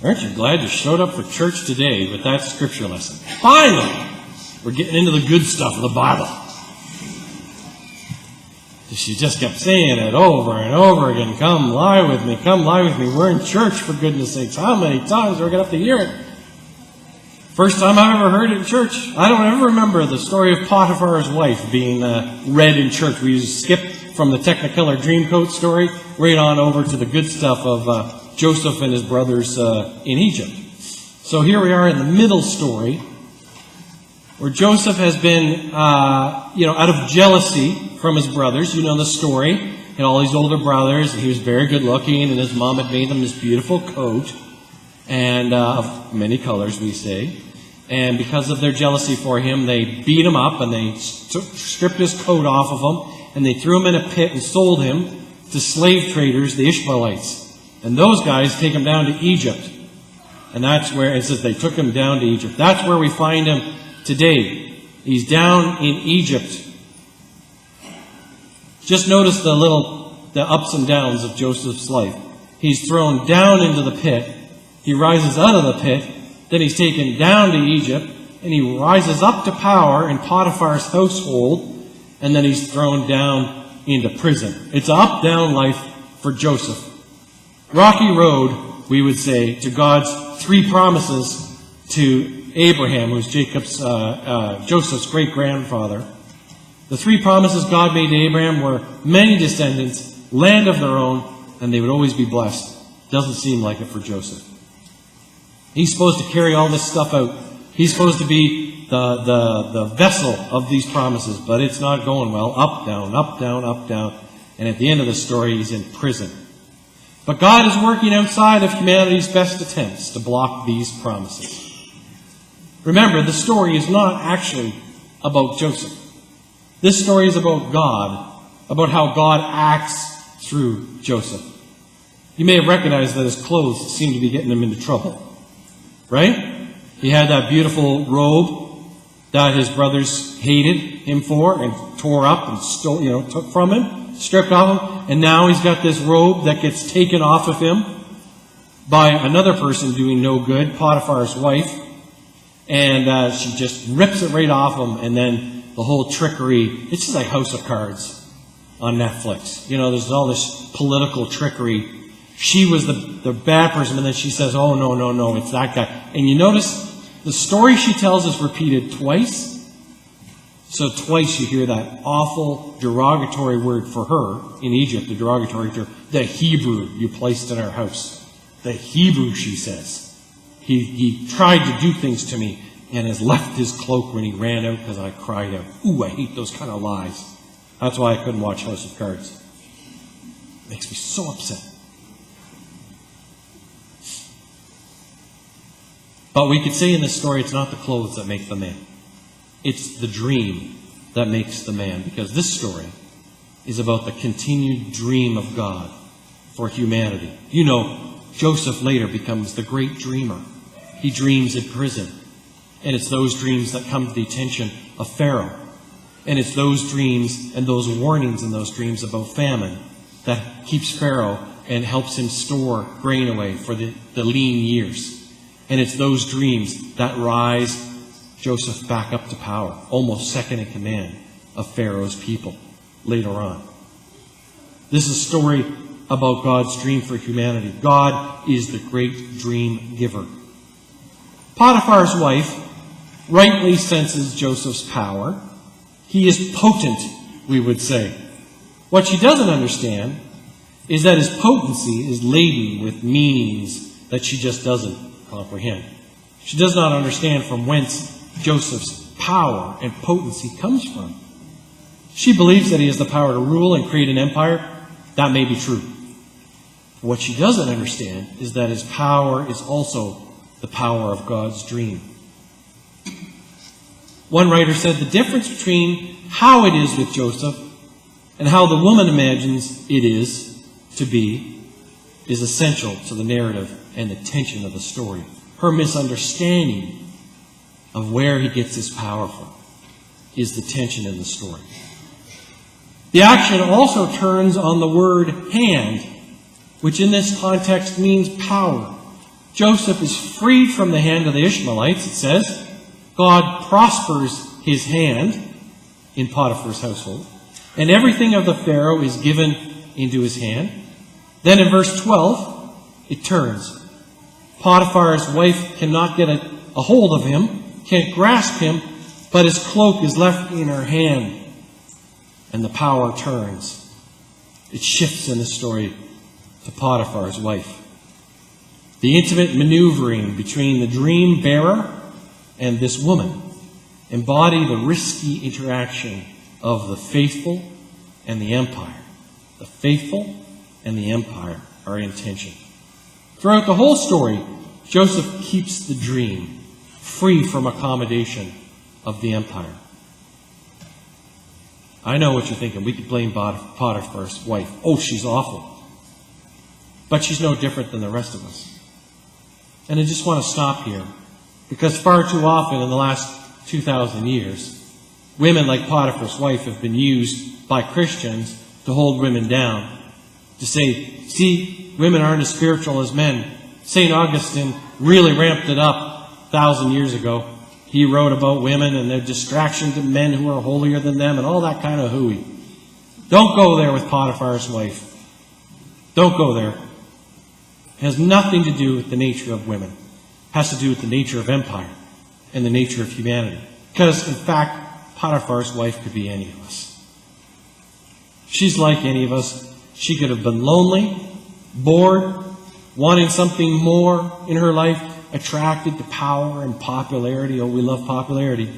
Aren't you glad you showed up for church today with that scripture lesson? Finally! We're getting into the good stuff of the Bible. She just kept saying it over and over again. Come lie with me, come lie with me. We're in church, for goodness sakes. How many times are we going to have to hear it? First time I've ever heard it in church. I don't ever remember the story of Potiphar's wife being read in church. We used to skip from the Technicolor Dreamcoat story right on over to the good stuff of Joseph and his brothers in Egypt. So here we are in the middle story, where Joseph has been, out of jealousy from his brothers. You know the story. He had all these older brothers, and he was very good looking, and his mom had made him this beautiful coat, and of many colors, we say. And because of their jealousy for him, they beat him up, and they stripped his coat off of him, and they threw him in a pit and sold him to slave traders, the Ishmaelites. And those guys take him down to Egypt. And that's where, it says they took him down to Egypt. That's where we find him today. He's down in Egypt. Just notice the ups and downs of Joseph's life. He's thrown down into the pit. He rises out of the pit. Then he's taken down to Egypt. And he rises up to power in Potiphar's household. And then he's thrown down into prison. It's an up-down life for Joseph. Rocky road, we would say, to God's three promises to Abraham, who's Joseph's great-grandfather. The three promises God made to Abraham were many descendants, land of their own, and they would always be blessed. Doesn't seem like it for Joseph. He's supposed to carry all this stuff out. He's supposed to be the vessel of these promises, but it's not going well. Up, down, up, down, up, down. And at the end of the story, he's in prison. But God is working outside of humanity's best attempts to block these promises. Remember, the story is not actually about Joseph. This story is about God, about how God acts through Joseph. You may have recognized that his clothes seemed to be getting him into trouble. Right? He had that beautiful robe that his brothers hated him for and tore up and stole, took from him, stripped off him. And now he's got this robe that gets taken off of him by another person doing no good, Potiphar's wife. And she just rips it right off him, and then the whole trickery. It's just like House of Cards on Netflix. There's all this political trickery. She was the bad person, and then she says, oh, no, it's that guy. And you notice the story she tells is repeated twice. So twice you hear that awful derogatory word for her in Egypt, the derogatory term, the Hebrew you placed in our house. The Hebrew, she says. He tried to do things to me and has left his cloak when he ran out because I cried out. Ooh, I hate those kind of lies. That's why I couldn't watch House of Cards. It makes me so upset. But we could say in this story, it's not the clothes that make the man. It's the dream that makes the man. Because this story is about the continued dream of God for humanity. Joseph later becomes the great dreamer. He dreams in prison. And it's those dreams that come to the attention of Pharaoh. And it's those dreams and those warnings in those dreams about famine that keeps Pharaoh and helps him store grain away for the lean years. And it's those dreams that rise Joseph back up to power, almost second in command of Pharaoh's people later on. This is a story about God's dream for humanity. God is the great dream giver. Potiphar's wife rightly senses Joseph's power. He is potent, we would say. What she doesn't understand is that his potency is laden with meanings that she just doesn't comprehend. She does not understand from whence Joseph's power and potency comes from. She believes that he has the power to rule and create an empire. That may be true. What she doesn't understand is that his power is also the power of God's dream. One writer said the difference between how it is with Joseph and how the woman imagines it is to be is essential to the narrative and the tension of the story. Her misunderstanding of where he gets his power from is the tension in the story. The action also turns on the word hand, which in this context means power. Joseph is freed from the hand of the Ishmaelites, it says. God prospers his hand in Potiphar's household. And everything of the Pharaoh is given into his hand. Then in verse 12, it turns. Potiphar's wife cannot get a hold of him, can't grasp him, but his cloak is left in her hand. And the power turns. It shifts in the story to Potiphar's wife. The intimate maneuvering between the dream bearer and this woman embody the risky interaction of the faithful and the empire. The faithful and the empire are in tension. Throughout the whole story, Joseph keeps the dream free from accommodation of the empire. I know what you're thinking. We could blame Potiphar's wife. Oh, she's awful. But she's no different than the rest of us. And I just want to stop here, because far too often in the last 2,000 years, women like Potiphar's wife have been used by Christians to hold women down, to say, see, women aren't as spiritual as men. St. Augustine really ramped it up 1,000 years ago. He wrote about women and their distraction to men who are holier than them and all that kind of hooey. Don't go there with Potiphar's wife. Don't go there. It has nothing to do with the nature of women. It has to do with the nature of empire and the nature of humanity. Because, in fact, Potiphar's wife could be any of us. She's like any of us. She could have been lonely, bored, wanting something more in her life, attracted to power and popularity. Oh, we love popularity.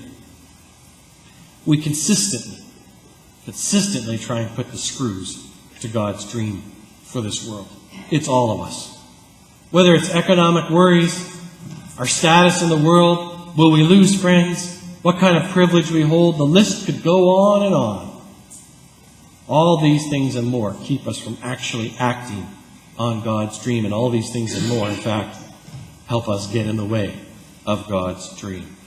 We consistently try and put the screws to God's dream for this world. It's all of us. Whether it's economic worries, our status in the world, will we lose friends, what kind of privilege we hold, the list could go on and on. All these things and more keep us from actually acting on God's dream, and all these things and more, in fact, help us get in the way of God's dream.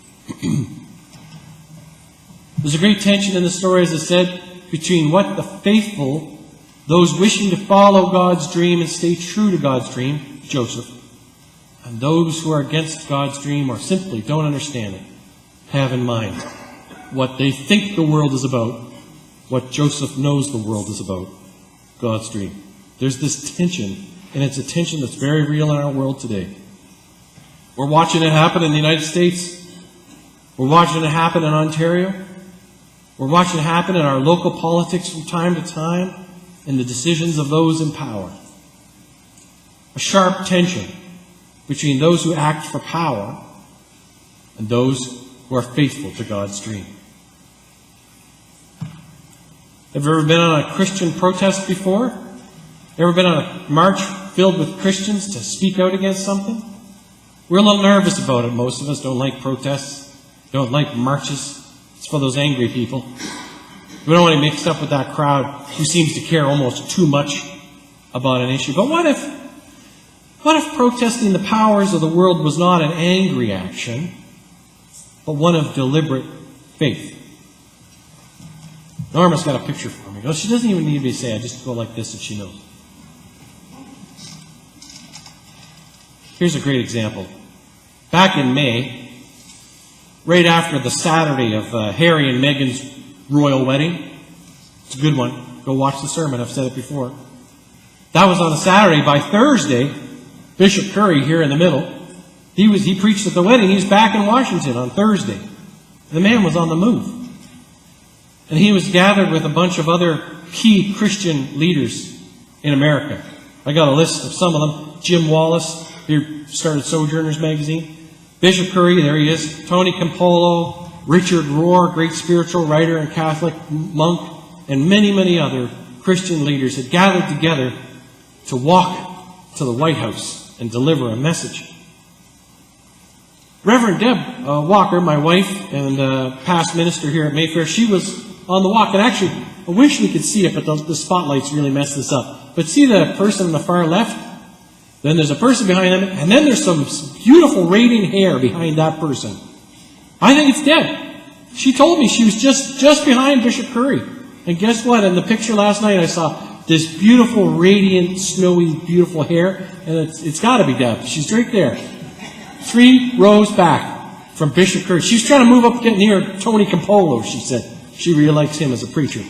There's a great tension in the story, as I said, between what the faithful, those wishing to follow God's dream and stay true to God's dream, Joseph, and those who are against God's dream or simply don't understand it, have in mind what they think the world is about, what Joseph knows the world is about, God's dream. There's this tension, and it's a tension that's very real in our world today. We're watching it happen in the United States. We're watching it happen in Ontario. We're watching it happen in our local politics from time to time, in the decisions of those in power. A sharp tension between those who act for power and those who are faithful to God's dream. Have you ever been on a Christian protest before? Ever been on a march filled with Christians to speak out against something? We're a little nervous about it. Most of us don't like protests, don't like marches. It's for those angry people. We don't want to be mixed up with that crowd who seems to care almost too much about an issue. But what if protesting the powers of the world was not an angry action, but one of deliberate faith? Norma's got a picture for me. She doesn't even need me to say, I just go like this and she knows. Here's a great example. Back in May, right after the Saturday of Harry and Meghan's royal wedding, it's a good one. Go watch the sermon. I've said it before. That was on a Saturday. By Thursday, Bishop Curry here in the middle, he preached at the wedding. He was back in Washington on Thursday. The man was on the move. And he was gathered with a bunch of other key Christian leaders in America. I got a list of some of them. Jim Wallace, who started Sojourners magazine. Bishop Curry, there he is. Tony Campolo, Richard Rohr, great spiritual writer and Catholic monk, and many, many other Christian leaders had gathered together to walk to the White House and deliver a message. Reverend Deb Walker, my wife and past minister here at Mayfair, she was on the walk. And actually, I wish we could see it, but the spotlights really mess this up. But see the person on the far left? Then there's a person behind them, and then there's some beautiful radiant hair behind that person. I think it's Deb. She told me she was just behind Bishop Curry. And guess what? In the picture last night I saw, this beautiful, radiant, snowy, beautiful hair, and it's got to be Deb. She's right there. 3 rows back from Bishop Curry. She's trying to move up, get near Tony Campolo, she said. She really likes him as a preacher.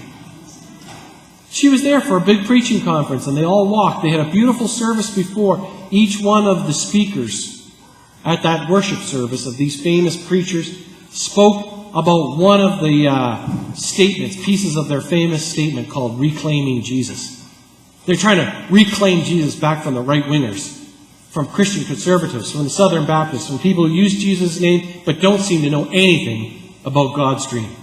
She was there for a big preaching conference, and they all walked. They had a beautiful service before. Each one of the speakers at that worship service of these famous preachers spoke about one of the statements, pieces of their famous statement called Reclaiming Jesus. They're trying to reclaim Jesus back from the right-wingers, from Christian conservatives, from the Southern Baptists, from people who use Jesus' name but don't seem to know anything about God's dream.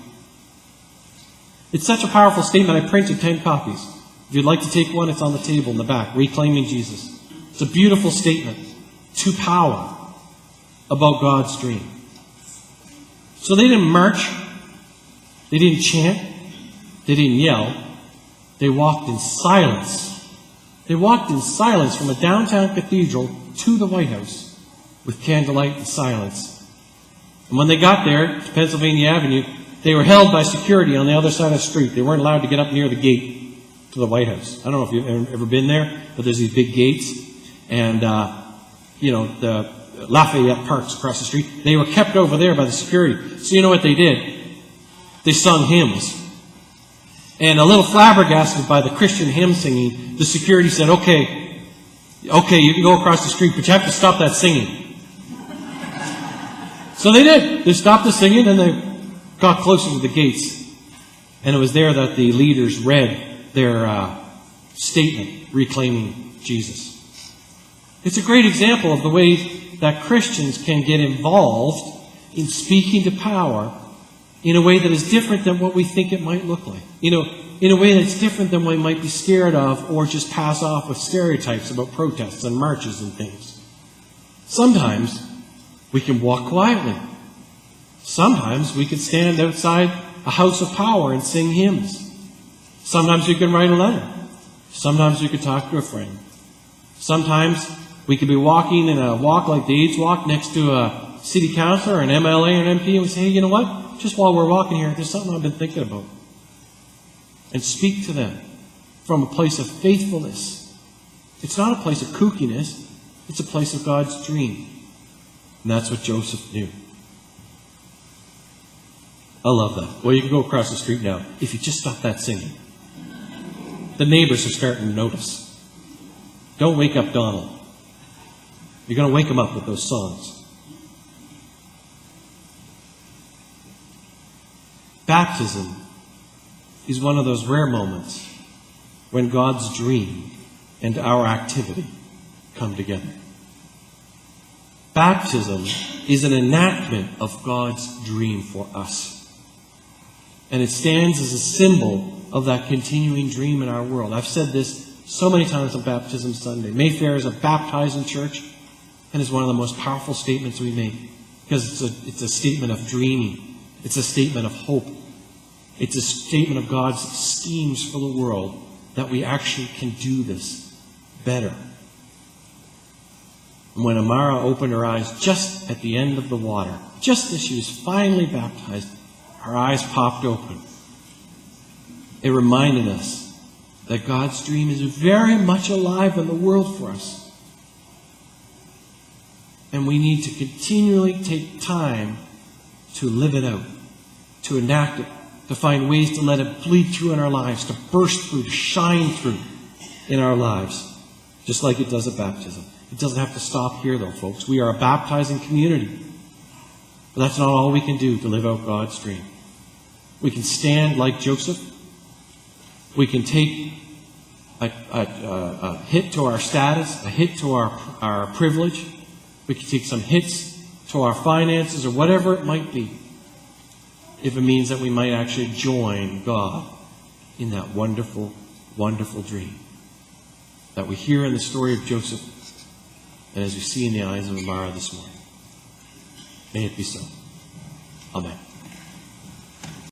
It's such a powerful statement, I printed 10 copies. If you'd like to take one, it's on the table in the back, Reclaiming Jesus. It's a beautiful statement to power about God's dream. So they didn't march, they didn't chant, they didn't yell. They walked in silence. They walked in silence from a downtown cathedral to the White House with candlelight and silence. And when they got there to Pennsylvania Avenue, they were held by security on the other side of the street. They weren't allowed to get up near the gate to the White House. I don't know if you've ever been there, but there's these big gates. And, the Lafayette Park's across the street. They were kept over there by the security. So you know what they did? They sung hymns. And a little flabbergasted by the Christian hymn singing, the security said, okay, you can go across the street, but you have to stop that singing. So they did. They stopped the singing and they got closer to the gates. And it was there that the leaders read their statement, Reclaiming Jesus. It's a great example of the way that Christians can get involved in speaking to power in a way that is different than what we think it might look like. In a way that's different than what we might be scared of or just pass off with stereotypes about protests and marches and things. Sometimes we can walk quietly. Sometimes we can stand outside a house of power and sing hymns. Sometimes we can write a letter. Sometimes we can talk to a friend. Sometimes we could be walking in a walk like the AIDS walk next to a city councilor, an MLA, or an MP, and we say, hey, you know what? Just while we're walking here, there's something I've been thinking about. And speak to them from a place of faithfulness. It's not a place of kookiness. It's a place of God's dream. And that's what Joseph knew. I love that. Well, you can go across the street now. If you just stop that singing. The neighbors are starting to notice. Don't wake up Donald. You're going to wake him up with those songs. Baptism is one of those rare moments when God's dream and our activity come together. Baptism is an enactment of God's dream for us. And it stands as a symbol of that continuing dream in our world. I've said this so many times on Baptism Sunday. Mayfair is a baptizing church. And it's one of the most powerful statements we make. Because it's a statement of dreaming. It's a statement of hope. It's a statement of God's schemes for the world that we actually can do this better. And when Amara opened her eyes just at the end of the water, just as she was finally baptized, her eyes popped open. It reminded us that God's dream is very much alive in the world for us. And we need to continually take time to live it out, to enact it, to find ways to let it bleed through in our lives, to burst through, to shine through in our lives, just like it does at baptism. It doesn't have to stop here, though, folks. We are a baptizing community. But that's not all we can do to live out God's dream. We can stand like Joseph. We can take a hit to our status, a hit to our privilege. We can take some hits to our finances or whatever it might be, if it means that we might actually join God in that wonderful, wonderful dream that we hear in the story of Joseph and as we see in the eyes of Amara this morning. May it be so. Amen.